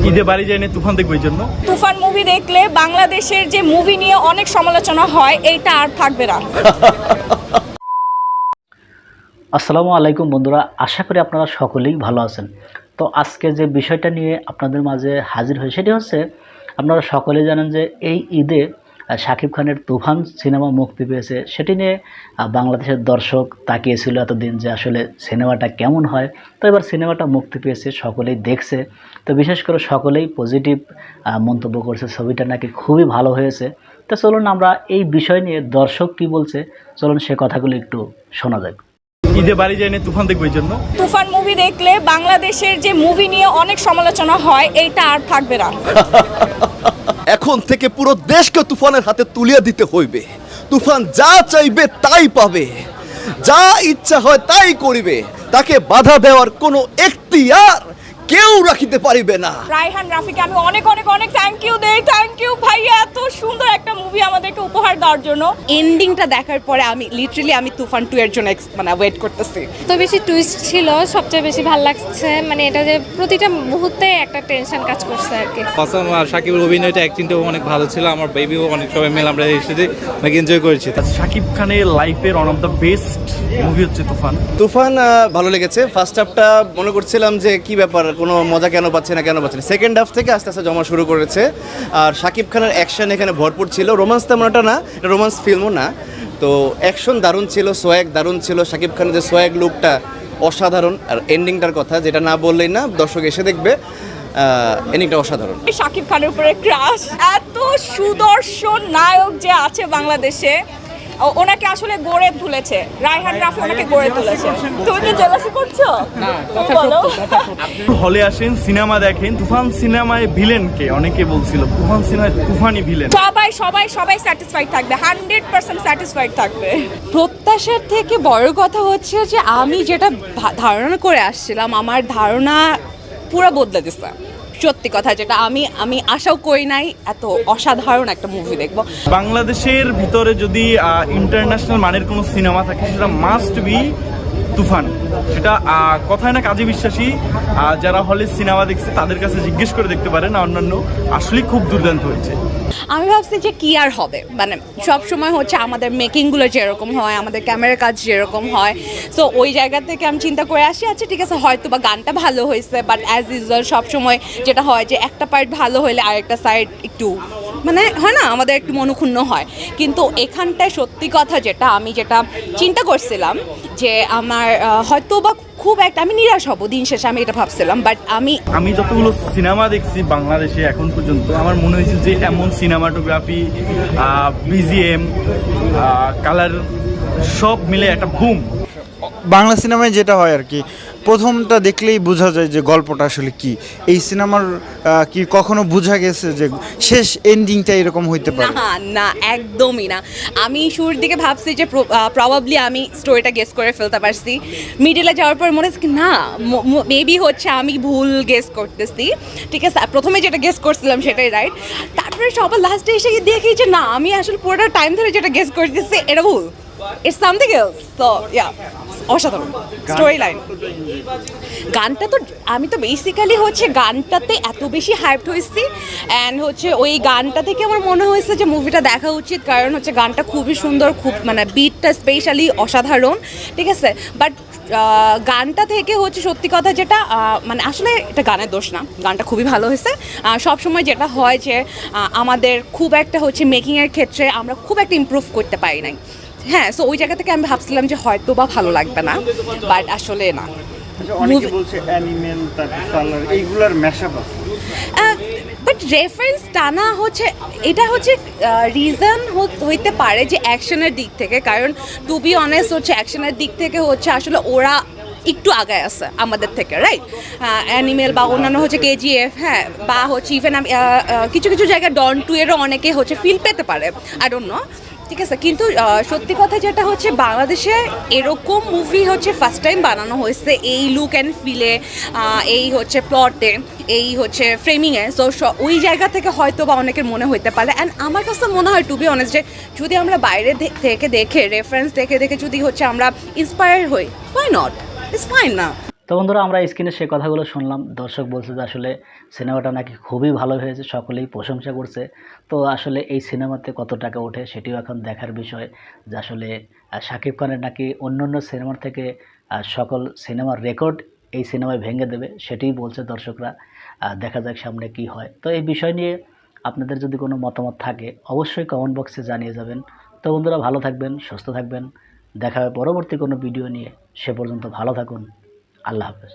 ঈদে বাড়ি যায়নি, তুফান দেখবো এই জন্য। তুফান মুভি দেখলে বাংলাদেশের যে মুভি নিয়ে অনেক সমালোচনা হয় এইটা আর থাকবে না। আসসালামু আলাইকুম বন্ধুরা, আশা করি আপনারা সকলেই ভালো আছেন। তো আজকে যে বিষয়টা নিয়ে আপনাদের মাঝে হাজির হই সেটি হচ্ছে, আপনারা সকলেই জানেন যে এই ঈদে শাকিব খানের তুফান সিনেমা মুক্তি পেয়েছে। সেটি নিয়ে বাংলাদেশের দর্শক তাকিয়েছিল এতদিন যে আসলে সিনেমাটা কেমন হয়। তো এবার সিনেমাটা মুক্তি পেয়েছে, সকলেই দেখছে। তো বিশেষ করে সকলেই পজিটিভ মন্তব্য করছে, ছবিটা নাকি খুবই ভালো হয়েছে। তো চলুন আমরা এই বিষয় নিয়ে দর্শক কী বলছে, চলুন সে কথাগুলো একটু শোনা যাক। ঈদে বাড়ি যায়নি, তুফান দেখবো এই জন্য। তুফান মুভি দেখলে বাংলাদেশের যে মুভি নিয়ে অনেক সমালোচনা হয় এইটা আর থাকবে না। এখন থেকে পুরো দেশকে তুফানের হাতে তুলিয়ে দিতে হইবে। তুফান যা চাইবে তাই পাবে, যা ইচ্ছা হয় তাই করিবে। তাকে বাধা দেওয়ার কোনো এখতিয়ার কেউ রাখিতে পারিবে না। রায়হান রাফিকে আমি অনেক অনেক অনেক থ্যাংক ইউ দেই। থ্যাংক ইউ ভাইয়া, এত সুন্দর একটা মুভি আমাদেরকে উপহার দেওয়ার জন্য। এন্ডিংটা দেখার পরে আমি লিটারালি তুফান 2 এর জন্য ওয়েট করতেছি। তো বেশি টুইস্ট ছিল, সবচেয়ে বেশি ভালো লাগছে মানে এটা যে প্রতিটা মুহূর্তে একটা টেনশন কাজ করছে আর কি। কসম আর শাকিবের অভিনয়টা অ্যাক্টিংটাও অনেক ভালো ছিল। আমার বেবিও অনেক সবাই মিলে আমরা এসেছি, অনেক এনজয় করেছি। শাকিব খানের লাইফের one of the best movie হচ্ছে তুফান। তুফান ভালো লেগেছে। ফার্স্ট হাফটা মনে করছিলাম যে কি ব্যাপার, কোনো মজা কেন পাচ্ছে না। সেকেন্ড হাফ থেকে আস্তে আস্তে জমা শুরু করেছে। আর শাকিব খানের অ্যাকশন এখানে ভরপুর ছিল। রোমান্স তেমন একটা না, এটা রোমান্স ফিল্মও না। তো অ্যাকশন দারুণ ছিল, সোয়াগ দারুণ ছিল। শাকিব খানের যে সোয়াগ লুকটা অসাধারণ। আর এন্ডিংটার কথা যেটা না বললেই না, দর্শক এসে দেখবে, এন্ডিংটা অসাধারণ। শাকিব খানের উপরে ক্রাশ। এত সুদর্শন নায়ক যে আছে বাংলাদেশে, ওনাকে আসলে গড়ে তুলেছে রায়হান রাফি, ওনাকে গড়ে তুলেছে। তুমি কি জেলাসি করছো? বলো। হলে আসেন, সিনেমা দেখেন। তুফান সিনেমায় ভিলেন কে? অনেকে বলছিল তুফান সিনেমায় তুফানই ভিলেন। সবাই সবাই সবাই স্যাটিসফাইড থাকবে, 100% স্যাটিসফাইড থাকবে। প্রত্যাশার থেকে বড় কথা হচ্ছে যে আমি যেটা ধারণা করে আসছিলাম, আমার ধারণা পুরো বদলে দিচ্ছে। সত্যি কথা, যেটা আমি আশাও করি নাই এত অসাধারণ একটা মুভি দেখবো। বাংলাদেশের ভিতরে যদি ইন্টারন্যাশনাল মানের কোনো সিনেমা থাকে সেটা মাস্ট বি তুফান। সেটা কথায় না কাজে বিশ্বাসী। যারা হলে সিনেমা দেখছে তাদের কাছে জিজ্ঞেস করে দেখতে পারেন। অন্যান্য আসলে খুব দুর্দান্ত হয়েছে। আমি ভাবছি যে কি আর হবে, মানে সব সময় হচ্ছে আমাদের মেকিংগুলো যেরকম হয়, আমাদের ক্যামেরার কাজ যেরকম হয়, সো ওই জায়গা থেকে আমি চিন্তা করে আসি, আচ্ছা ঠিক আছে হয়তো বা গানটা ভালো হয়েছে, বাট অ্যাজ ইউজুয়াল সবসময় যেটা হয় যে একটা পার্ট ভালো হলে আরেকটা সাইড একটু মানে হয় না, আমাদের একটু মনোক্ষুণ্ণ হয়। কিন্তু এখানটায় সত্যি কথা যেটা চিন্তা করছিলাম যে আমার হয়তো বা খুব একটা আমি নিরাশ হব দিন শেষে, আমি এটা ভাবছিলাম। বাট আমি যতগুলো সিনেমা দেখছি বাংলাদেশে এখন পর্যন্ত, আমার মনে হয়েছে যে এমন সিনেমাটোগ্রাফি, বিজিএম, কালার সব মিলে একটা বুম। বাংলা সিনেমায় যেটা হয় আর কি, প্রথমটা দেখলেই বোঝা যায় যে গল্পটা আসলে কি। এই সিনেমার কি কখনো বোঝা গেছে যে শেষ এন্ডিংটা এরকম হইতে পারে? না, একদমই না। আমি শুরুর দিকে ভাবছি যে প্রবাবলি আমি স্টোরিটা গেস করে ফেলতে পারছি। মিডিলে যাওয়ার পর মনে হচ্ছে না, মেবি হচ্ছে আমি ভুল গেস করতেছি। ঠিক আছে, প্রথমে যেটা গেস করছিলাম সেটাই রাইট। তারপরে সবার লাস্টে এসে দেখি যে না, আমি আসলে পুরোটা টাইম ধরে যেটা গেস করতেছি এটা ভুল, ইটস সামথিং এলস। তো অসাধারণ স্টোরি লাইন। গানটা তো আমি তো বেসিক্যালি হচ্ছে গানটাতে এত বেশি হাইপড হয়েছি, অ্যান্ড হচ্ছে ওই গানটা থেকে আমার মনে হয়েছে যে মুভিটা দেখা উচিত, কারণ হচ্ছে গানটা খুবই সুন্দর, খুব মানে বিটটা স্পেশালি অসাধারণ। ঠিক আছে, বাট গানটা থেকে হচ্ছে সত্যি কথা যেটা মানে আসলে এটা গানের দোষ না, গানটা খুবই ভালো হয়েছে। সবসময় যেটা হয় যে আমাদের খুব একটা হচ্ছে মেকিংয়ের ক্ষেত্রে আমরা খুব একটা ইমপ্রুভ করতে পারি নাই। হ্যাঁ, সো ওই জায়গা থেকে আমি ভাবছিলাম যে হয়তো বা ভালো লাগবে না, বাট আসলে না। বাট রেফারেন্স টানা হচ্ছে, এটা হচ্ছে রিজন হইতে পারে যে অ্যাকশনের দিক থেকে, কারণ টু বি অনেস্ট হচ্ছে অ্যাকশনের দিক থেকে হচ্ছে আসলে ওরা একটু আগায় আছে আমাদের থেকে, রাইট? অ্যানিমেল বা অন্যান্য হচ্ছে কেজিএফ, হ্যাঁ, বা হচ্ছে ইভেন কিছু কিছু জায়গায় ডন 2 এরও অনেকে হচ্ছে ফিল পেতে পারে, আই ডোন্ট নো। ঠিক আছে, কিন্তু সত্যি কথা যেটা হচ্ছে বাংলাদেশে এরকম মুভি হচ্ছে ফার্স্ট টাইম বানানো হয়েছে এই লুক অ্যান্ড ফিলে, এই হচ্ছে প্লটে, এই হচ্ছে ফ্রেমিংয়ে। সো ওই জায়গা থেকে হয়তো বা অনেকের মনে হইতে পারে। অ্যান্ড আমার কাছে মনে হয় টু বি অনেস্ট যে যদি আমরা বাইরে থেকে দেখে রেফারেন্স দেখে যদি হচ্ছে আমরা ইন্সপায়ার হই, হোয়াই নট, ইটস ফাইন না। তো বন্ধুরা আমরা স্ক্রিনে সে কথাগুলো শুনলাম, দর্শক বলছে যে আসলে সিনেমাটা নাকি খুবই ভালো হয়েছে, সকলেই প্রশংসা করছে। তো আসলে এই সিনেমাতে কত টাকা ওঠে সেটিও এখন দেখার বিষয়, যে আসলে শাকিব খানের নাকি অন্য অন্য সিনেমার থেকে সকল সিনেমার রেকর্ড এই সিনেমায় ভেঙে দেবে, সেটিই বলছে দর্শকরা। দেখা যাক সামনে কি হয়। তো এই বিষয় নিয়ে আপনাদের যদি কোনো মতামত থাকে অবশ্যই কমেন্ট বক্সে জানিয়ে যাবেন। তো বন্ধুরা ভালো থাকবেন, সুস্থ থাকবেন, দেখা হবে পরবর্তী কোনো ভিডিও নিয়ে। সে পর্যন্ত ভালো থাকুন, আল্লাহ হাফেজ।